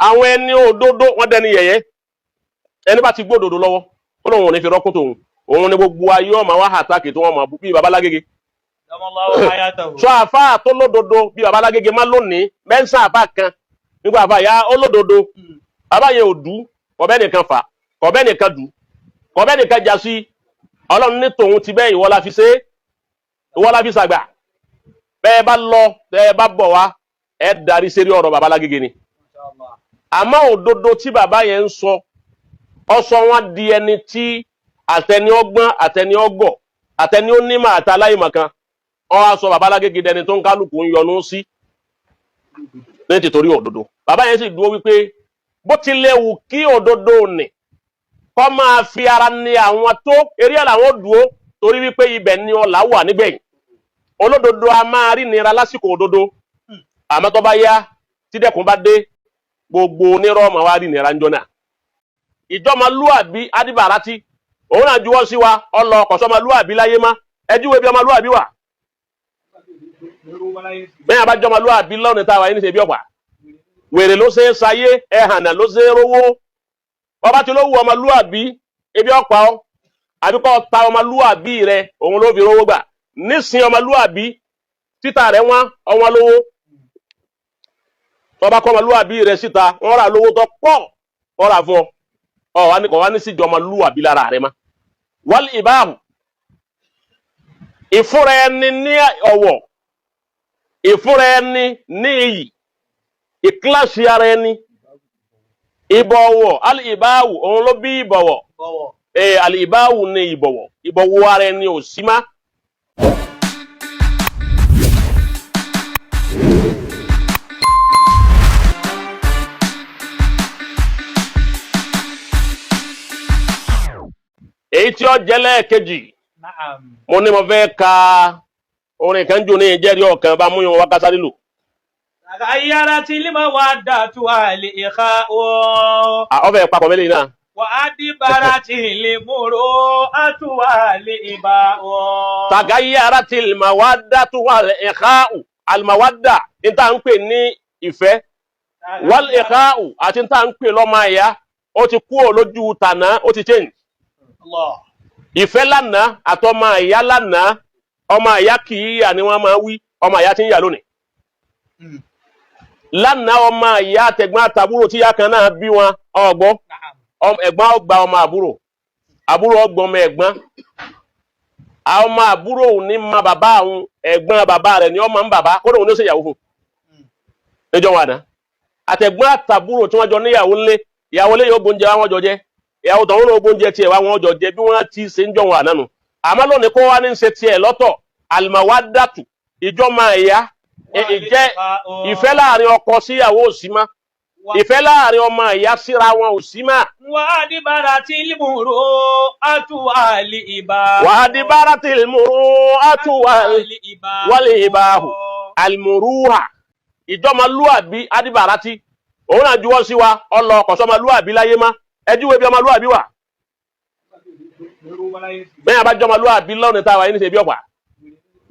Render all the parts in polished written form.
àwọn ẹni òdodo wọ́n dẹni yẹ̀yẹ́ ẹni bá ti gbódodo lọ́wọ́ ó lóun ò ní fi rọ́kún tòun òun ni gbogbo ayé ọmọ wa àtàkì tí wọ́n máa bú bí babalágége sọ àfáà tó lódodo bí babalágége má lónìí mẹ́sàn àfáà kan nígbà àfáà yá ó lódodo bàbá yẹn ò dú kọ̀bẹ́ nìkan fà kọ̀bẹ́ nìkan dù kọ̀bẹ́ nìkan jà sí ọlọ́run ní tòun ti bẹ́ẹ̀ ìwọ la fi ṣe ìwọ la fi ṣàgbà bẹ́ẹ̀ bá lọ bẹ́ẹ̀ bá bọ̀ wá ẹ darí sérí ọ̀rọ̀ babalágége ni àmọ́ òdodo tí bàbá yẹn ń sọ ọsọ wọn di ẹni tí àtẹni ọgbọ́n àtẹni ọgọ̀ àtẹni onímọ̀ àtàláìmọ̀ kan ọ wá sọ babalágége dẹni tó ń kálukú ń yọnu sí ní tìtorí òdodo bàbá yẹn sì dúró wípé bó ti léwu kí òdodo nì kọ́ máa fi ara ní àwọn tó eré làwọn dúró torí wípé ibẹ̀ ni ọlá wà nígbẹ̀yìn olódodo a máa rí nira lásìkò òdodo àmọ́ tó bá yá tí dẹ́kun bá dé gbogbo onírọ́ ọmọ wa rí nira ń jọ́nà ìjọmọlúàbí adìbàrátì òun náà juwọ́ sí wa ọlọ ọkọ̀sọmọlúàbí láyé má ẹjúwe bí ọmọlúàbí wà bẹ́ẹ̀ abájọmọlúàbí lọ́nà táwa yìí ní ṣe bí ọ̀pá wèrè ló ṣe é sayé ẹ̀hànà ló ṣe é rówó ọba tí ló wù ọmọlúàbí ebi ọ̀pá ọ àbíkọ́ ta ọmọlúàbí rẹ òun ló fi rówó gbà nísìn ọmọlúàbí títà rẹ̀ wọ́n ọwọ́n lówó tọba kọ́ ọmọlúàbí rẹ̀ síta wọ́n rà lówó tó pọ̀ wọ́n rà fún ọ wá ní kọ̀ wá ní síjọ ọmọlúàbí lára rẹ̀ má wal ìbáhù ìfúnra ẹni ní ọ̀wọ̀ ìfúnra ẹni ní iyì ìkíláàsì ara ẹni ìbọ̀wọ̀ al ìbáhù òun ló bí ìbọ̀wọ̀ al ìbáhù ní ìbọ̀wọ̀ ara ẹni ò sí má. èyí tí ó jẹ́lẹ̀ kejì mo ní mo fẹ́ ka orin kan jò ní ìjẹ́rí ọ̀kan bá mú yín wá kásáré lò. Tagayyaratil mawaddatu wal ikha'u. Ọbẹ̀ papọ̀ mẹ́lẹ̀ náà. Wa adbaratil muru'atu wal iba'u. Tagayyaratil mawaddatu wal ikha'u. Al-mawadda níta ń pè ní ìfẹ́. Wal ikha'u àti níta ń pè lọ́mọ ẹ̀yà ó ti kú lójú tànà ó ti change. Ìfẹ́ lánàá àtọmọ ìyá lánàá ọmọ ìyá kì í yà ni wọ́n máa wí ọmọ ìyá tí ń yà lónìí. Lánàá ọmọ ìyá àtẹ̀gbọ́n àtàbúrò tí ìyá kan náà bí wọn ọgbọ́ ẹ̀gbọ́n ọgbà ọmọ àbúrò àbúrò ọgbọ́n ọmọ ẹ̀gbọ́n ọmọ àbúrò ní ma bàbá àwọn ẹ̀gbọ́n bàbá rẹ̀ ni ọmọ ń bàbá kódà òun ló ṣe ìyàwó fún níjọ́ wọn àná àtẹ̀gbọ́n àtàbúrò tí wọ́n jọ níyàwó ńlé ìyàwó lé yóò gbóúnjẹ wọn jọ jẹ ìyàwó tọ̀hún ló gbóúnjẹ tiẹ̀ wá wọn jọ jẹ bí wọ́n ti ṣe ń jọ wọn ànánu àmọ́ lónìí kó wá ní ṣe tiẹ̀ lọ́tọ̀ al-mawaddatu ìjọmọ ẹ̀yà ìjẹ́ ìfẹ́ láàrin ọkọ síyàwó òsímá ìfẹ́ láàrin ọmọ ìyá síra wọn òsímá. Wa adbaratil muru'atu wal iba'u. Wa adbaratil muru'atu wal iba'u. Al-muru'a ìjọmọlúàbí adìbàrátì òun náà juwọ́ sí wa ọlọ ọkọ̀sọmọlúàbí láyé má ẹjúwe bí ọmọlúàbí wà bẹ́ẹ̀ abájọmọlúàbí lọ́nà táwa yìí ní ṣe bí ọ̀pá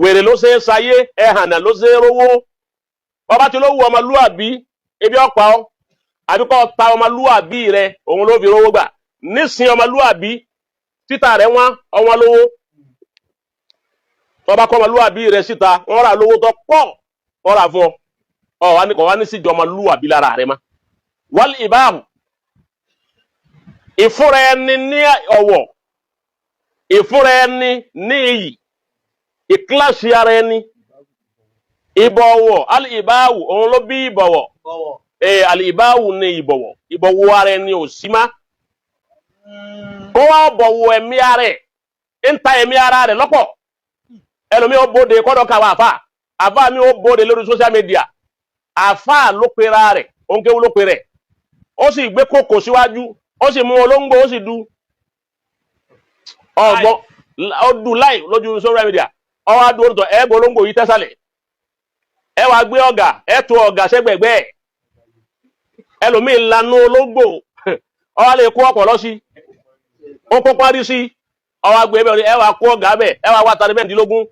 wèrè ló ṣe é sayé ẹ̀hànà ló ṣe é rówó ọba tí ló wù ọmọlúàbí ebi ọ̀pá ọ àbíkọ́ ta ọmọlúàbí rẹ òun ló fi rówó gbà nísìn ọmọlúàbí títà rẹ̀ wọ́n ọwọ́n lówó tọba kọ́ ọmọlúàbí rẹ síta wọ́n rà lówó tó pọ̀ wọ́n rà fún ọ wá ní kọ̀ wá ní síjọ ọmọlúàbí lára rẹ̀ má wal ìbáhù ìfúnra ẹni ní ọ̀wọ̀ ìfúnra ẹni ní iyì ìkíláàsì ara ẹni ìbọ̀wọ̀ al-ìbáwù òun ló bí ìbọ̀wọ̀ al-ìbáwù ní ìbọ̀wọ̀ ara ẹni ò sí má kó wá bọ̀wọ̀ ẹ̀mí ara ẹ̀ ń ta ẹ̀mí ara rẹ̀ lọ́pọ̀ ẹlòmí ó bóde kọ́dọ̀ kàwé àfà mi ó bóde lórí social media àfà ló pera rẹ̀ òǹkẹ́wò ló pera rẹ̀ ó sì gbé kókò síwájú ó sì mú olóńgbò ó sì du ọgbọ́n ó du láì lójú social media ọwọ́ adúró nítọ̀ ẹgbẹ́ olóńgbò yìí tẹ́sàlẹ̀ ẹ wá gbé ọ̀gà ẹ tó ọ̀gà sẹ́gbẹ̀gbẹ́ ẹ̀ ẹlòmíì lanú olóńgbò ọwọ́ lè kó ọ̀pọ̀ lọ sí ó kó parí sí ọwọ́ agbé ẹ wá kó ọ̀gà bẹ̀ ẹ wá wá tàbí mẹ́rìndínlógún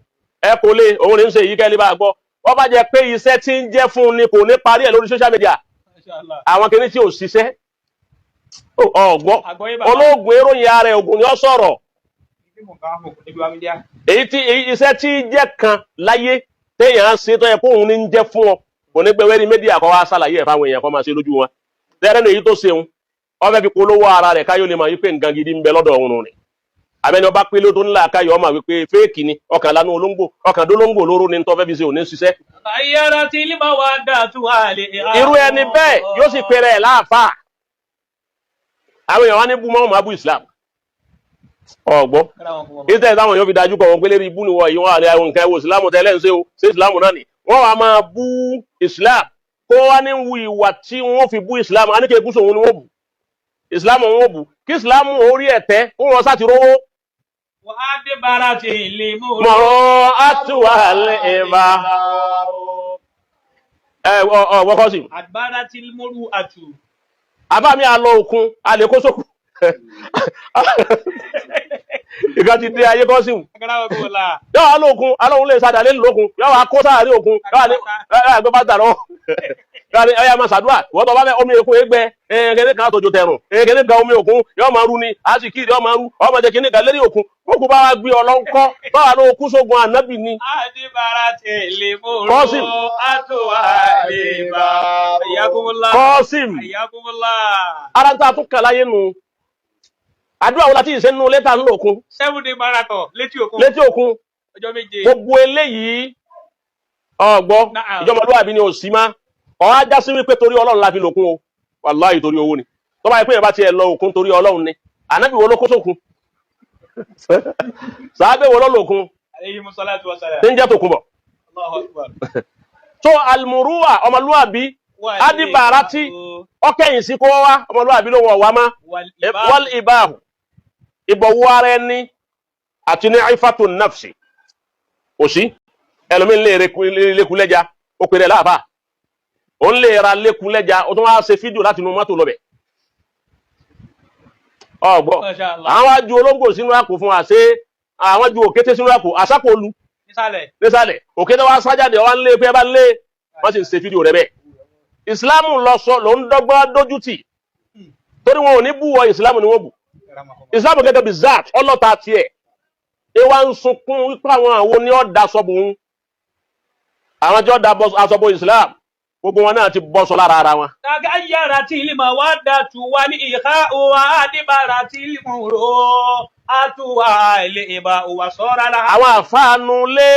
ẹ kò lè òun ní ń ṣe èyí kẹ́lẹ́ bá gbọ́ wọ́n bá jẹ pé iṣẹ́ tí ń jẹ́ fún ni kò ní parí ẹ̀ lórí social media àwọn kìíní tí ò ṣiṣẹ́ ọgbọ́ olóògùn èròyìn ara ẹ̀ ògùn ni ó sọ̀rọ̀ èyí tí iṣẹ́ tí jẹ́ kan láyé téèyàn ń ṣe tó yẹ kóun ní ń jẹ́ fún ọ kò ní gbẹwẹ́ ní méjì àkọ́wá ṣàlàyé ẹ̀ fáwọn èèyàn kọ́ máa ṣe lójú wọn tẹ́rẹ́ ní èyí tó ṣeun ọfẹ́ fi polówó ara rẹ̀ káyọ̀ lè máa wípé nǹkan gidi ń bẹ lọ́dọ̀ ọ̀run rẹ̀ àbẹ́ni ọba pélé tó ńlá káyọ̀ ọmọ wípé fẹ́ẹ̀kì ni ọkàn lánú olóńgbò ọkàn dólóńgbò lóró ni tọ́fẹ́ fi ṣe òní ṣiṣẹ́. irú ẹni bẹ́ẹ̀ yóò sì pèrè ẹ̀ láàfáà àwọn èèyàn wá ní búmọ́ ọmọ abú Islam ọgbọ́ ìtẹ́ táwọn èèyàn fi dájú kọ̀ wọn pé lérí ibú ni wọ́n yìí wọ́n àrẹ àwọn nǹkan ẹwọ Islam tẹ́lẹ̀ ń ṣe o ṣe Islam náà ni wọ́n wá máa bú Islam kó wá ní wu ìwà tí wọ́n fi bú Islam a ní kí ekúsò òun ni wọ́n bú Islam wọn bú kí Islam orí ẹ̀tẹ́ kó wọn sá ti rówó. wà á dé bára ti lè mú mọ̀rọ̀ àtúwà lè bá wọ́kọ́ sí. àgbára ti múrú àtù. àbá mi àlọ òkun alẹ́ kó sókun ìkan ti dé ayé kọ́ sí wù. yóò wá lóòkun alóhun lè sadà lé lókun yóò wá kó sáàrí òkun yóò wá ní ẹgbẹ́ bá dàrọ́ ẹyà máa ṣàdúrà wọ́n tọ́ bá fẹ́ omi òkun ẹgbẹ́ ẹgẹ́gẹ́ kan àtòjò tẹ̀rùn ẹgẹ́gẹ́ kan omi òkun yóò máa rú ni àsìkí yóò máa rú ọmọ jẹ́ kìíní kan lérí òkun òkun bá wá gbé ọlọ́nkọ́ báwa ló kú sógun ànábì ni. àdìbàrà tẹ̀lé mọ́rọ́ àtúwà lè bá Kọ́sìm ara ń ta tún kà láyé nu àdúrà wo láti ìṣẹ́ nínú lẹ́tà ńlò òkun 7 day marathon létí òkun ọjọ́ méje gbogbo eléyìí ọgbọ́ ìjọmọlúwàbí ni ò sí má ọ̀hún ajá sí wípé torí Ọlọ́run la fi lòkun o wàláhì torí owó ni tó bá yẹ pé yẹn bá tiẹ̀ lọ òkun torí Ọlọ́run ni ànábì wo ló kó sókun sàábé wo ló lòkun tí ń jẹ́ tòkun bọ̀ tó almuruwa ọmọlúwàbí adìbàrà tí ọkẹyìn sí kó wá ọmọlúwàbí ló wọ̀ wá má wal ibahu ìbọ̀wọ́ ara ẹni àti ní àìfàtò nafsi òsí ẹlòmí lè lékulẹ́já ó pèrè láàbá ó ń lè ra lékulẹ́já ó tún wá ṣe fídíò láti inú mọ́tò lọ́bẹ̀ ọgbọ́ àwọn ajú olóngbò sínú àpò fún àṣẹ àwọn ajú òkété sínú àpò àṣàpòlù nísàlẹ̀ òkété wá sájáde wá ń lé pé bá ń lé wọ́n sì ń ṣe fídíò rẹ̀ bẹ́ẹ̀ ìsìláàmù ló ń dọ́gbọ́n dójútì torí wọn ò ní bú wọ ìsìláàmù ni wọ́n bù ìsìláàmù gẹ́gẹ́ bí zat ọlọ́ta tiẹ̀ ìwà ń sunkún wípé àwọn àwọn ní ọ̀dà sọ́bù ń àwọn tí ó da aṣọ́bù ìsìláàmù gbogbo wọn náà ti bọ́ sọ lára ara wọn. Tàgá yára tí ilé máa wá dàtú wá ní ìhá òwà àdìbàrà tí ilé mú rò àtúwà ilé ìbá òwà sọ́ra la. àwọn àfáànù lé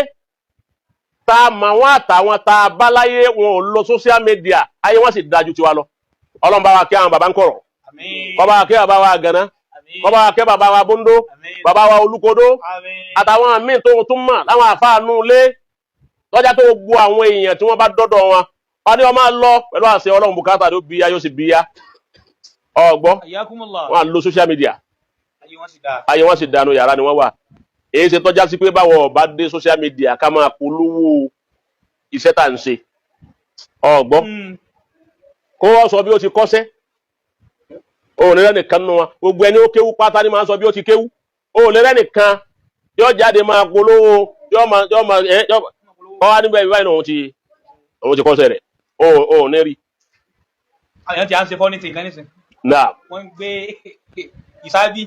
ta mà wọn àtàwọn ta báláyé wọn ò lo social media ayé wọn sì dájú tiwa lọ Ọlọ́run bá wa kí àwọn bàbá ń kọ̀rọ̀ bàbá wa kí bàbá wa gànà bàbá wa kí bàbá wa bóńdó bàbá wa olúkodó àtàwọn míì tó tún mọ̀ láwọn àfáànù lé lọ́jà tó gbogbo àwọn èèyàn tí wọ́n bá dọ́dọ̀ wọn wọ́n ní wọ́n máa lọ pẹ̀lú àṣẹ Ọlọ́run bùkátà tó bí ayé ó sì bí yá ọgbọ́ wọn à lo social media ayé wọn sì dànù yàrá ni wọ́n wà èyí ṣe tọ́já sí pé báwọn ọba dé social media ká máa polówó iṣẹ́ tà ń ṣe ọgbọ́ kó wọ́n sọ bí ó ti kọ́ṣẹ́ òun lẹ́rẹ́ nìkan nù wọn gbogbo ẹni ó kéwú pátá ní máa sọ bí ó ti kéwú òun lẹ́rẹ́ nìkan yóò jáde máa polówó yóò wá níbẹ̀ ìbáyìí náà òun ti kọ́ṣẹ́ rẹ̀ òun ní rí. àwọn tí a ń ṣe fọ́nìtì nǹkan nísìn wọ́n ń gbé ìsábí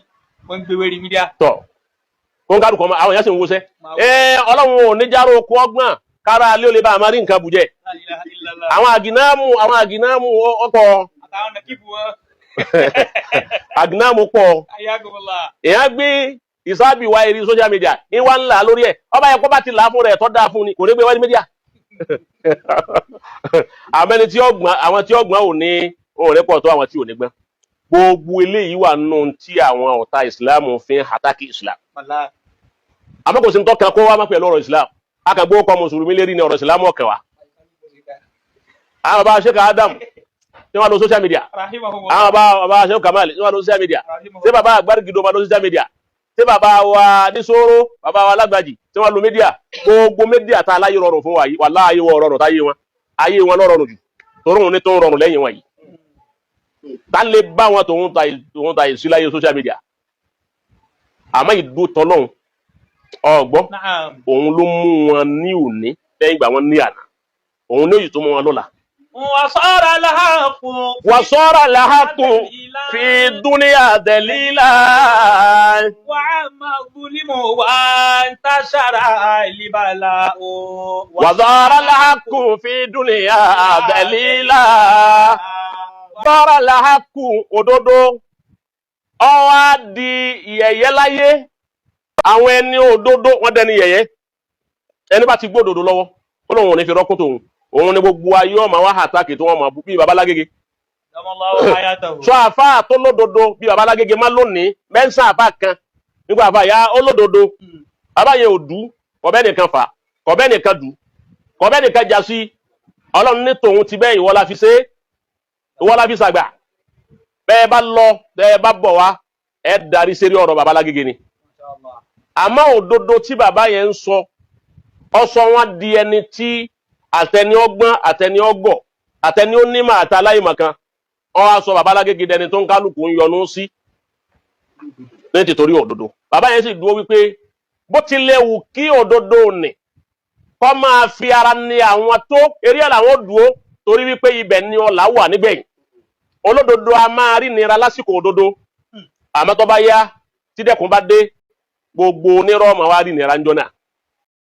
wọ́n ń gbé wérí mídíà tọ̀ wọ́n kárùkọ àwọn èèyàn sì ń wúṣẹ́ Ọlọ́run ò ní járó okú ọgbọ́n kára alé olè bá a máa rí nǹkan bùjẹ́ àwọn àgìnáàmù ọkọ̀ àgìnáàmù pọ̀ èèyàn gbé ìsábì wá eré social media ní wá ńlá lórí ẹ̀ ọba yẹn kó bá ti là fún rẹ̀ tọ́ dáa fún ni kò ní gbé wáyé mídíà àwọn tí ọgbọ́n ò ní òun rẹ̀ pọ̀ tó àwọn tí ò ní gbọ́n gbogbo eléyìí wà nù tí àwọn ọ̀tá ìsìláàmù fi ń hàtàkì ìsìláàmù àmọ́ kò sí tó kan kó wá má pẹ̀lú ọ̀rọ̀ ìsìláàmù akàgbó ọkọ̀ mùsùlùmí lérí ní ọ̀rọ̀ ìsìláàmù ọ̀kẹ́ wa àwọn bàbá Sheikh Adam tí wọ́n lo social media àwọn bàbá Sheikh Kamal tí wọ́n lo social media tí bàbá Agbárígidó ma lo social media tí bàbá wa Nísòrò bàbá wa Lágbàjì tí wọ́n lo media gbogbo media tá aláyé rọrùn fún wa yìí wà láàyè wọ rọrùn táyé wọn ayé wọn lọ́rọ̀rùn jù torún ní tó ń rọrùn lẹ́yìn wọn yìí tá lè bá wọn tòun ta ìsíláyé social media àmọ́ ìdó tọ́lọ́hun ọgbọ́ òun ló mú wọn ní òní lẹ́yìn ìgbà wọn ní àná òun ní òyì tó mú wọn lọ́la وصار الحق وصار الحق في الدنيا دليلا وعم الظلم وانتشر البلاء وظهر الحق في الدنيا دليلا ظهر الحق òdodo ó wá di yẹ̀yẹ́ láyé àwọn ẹni òdodo wọ́n dẹni yẹ̀yẹ́ ẹni bá ti gbódodo lọ́wọ́ ó lóun ò ní fi rọ́kún tòun òun ni gbogbo ayé ọmọ wa àtàkì tí wọ́n máa bú bí babalágége sọ àfáà tó lódodo bí babalágége má lónìí mẹ́sàn àfáà kan nígbà àfáà ya ó lódodo àbáyé òdú kọ̀bẹ́ nìkan fà kọ̀bẹ́ nìkan dù kọ̀bẹ́ nìkan jà sí ọlọ́run ní tòun ti bẹ́ẹ̀ ìwọ la fi ṣe ìwọ la fi ṣàgbà bẹ́ẹ̀ bá lọ bẹ́ẹ̀ bá bọ̀ wá ẹ darí sérí ọ̀rọ̀ babalágége ni àmọ́ òdodo tí bàbá yẹn ń sọ ọsọ wọn di ẹni tí àtẹni ọgbọ́n àtẹni ọgọ̀ àtẹni onímọ̀ àtàláìmọ̀ kan ọ wá sọ babalágége dẹni tó ń kálukú ń yọnu sí ní tìtorí òdodo bàbá yẹn sì dúró wípé bó tilẹ̀ wù kí òdodo nì kọ́ máa fi ara ní àwọn tó eré ẹ̀ làwọn dúró torí wípé ibẹ̀ ni ọlá wà nígbẹ̀yìn olódodo a máa rí nira lásìkò òdodo àmọ́ tó bá yá tí dẹ̀kun bá dé gbogbo onírọ́ máa wá rí nira ńjọ́ náà